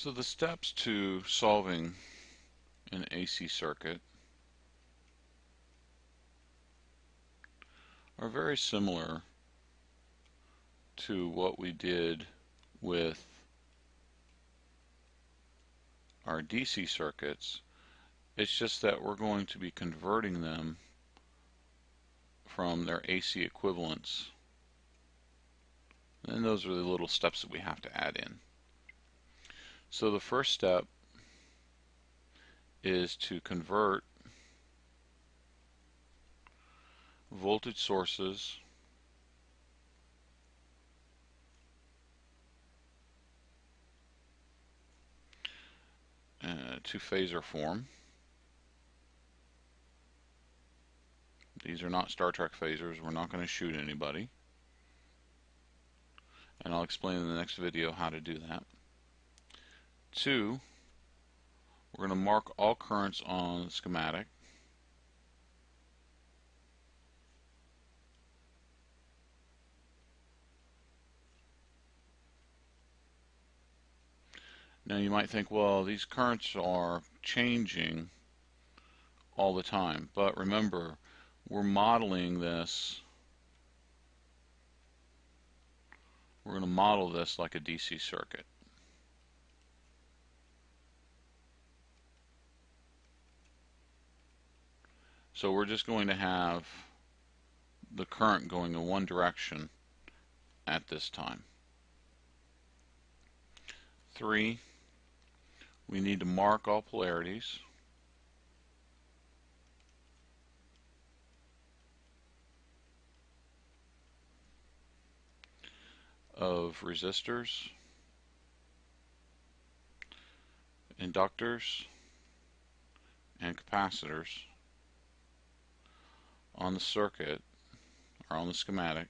So the steps to solving an AC circuit are very similar to what we did with our DC circuits. It's just that we're going to be converting them from their AC equivalents. And those are the little steps that we have to add in. So the first step is to convert voltage sources to phasor form. These are not Star Trek phasors. We're not going to shoot anybody. And I'll explain in the next video how to do that. 2, we're going to mark all currents on the schematic. Now you might think, well, these currents are changing all the time. But remember, we're modeling this. We're going to model this like a DC circuit. So we're just going to have the current going in one direction at this time. 3, we need to mark all polarities. Of resistors, inductors, and capacitors on the circuit or on the schematic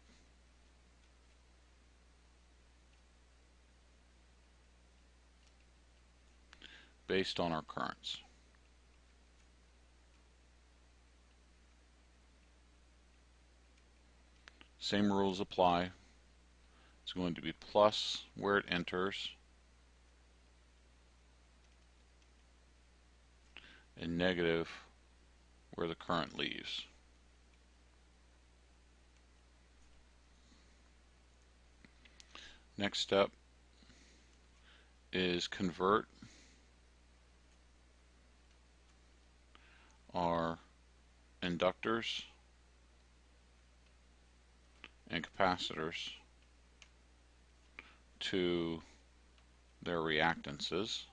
based on our currents. Same rules apply. It's going to be plus where it enters and negative where the current leaves. Next step is convert our inductors and capacitors to their reactances.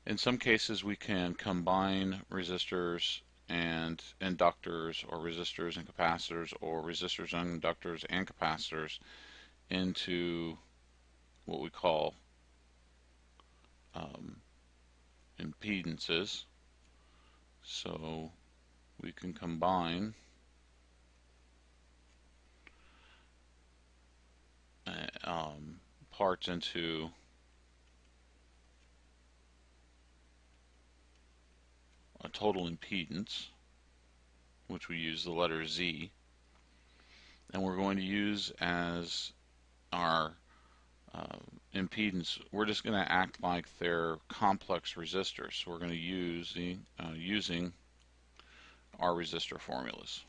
In some cases we can combine resistors and inductors, or resistors and capacitors, or resistors and inductors and capacitors into what we call impedances. So we can combine parts into a total impedance, which we use the letter Z, and we're going to use as our impedance. We're just going to act like they're complex resistors, so we're going to use using our resistor formulas.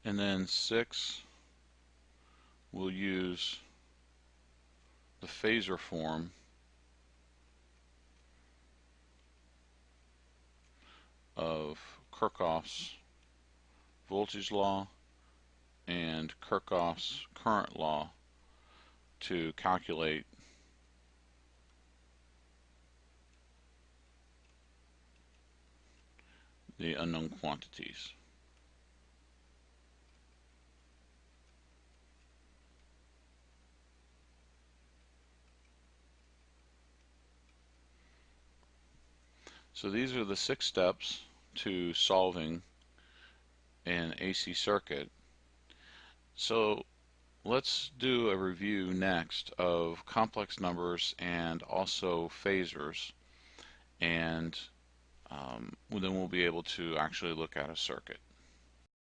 And then 6, we'll use the phasor form of Kirchhoff's voltage law and Kirchhoff's current law to calculate the unknown quantities. So these are the 6 steps to solving an AC circuit. So let's do a review next of complex numbers and also phasors, and then we'll be able to actually look at a circuit.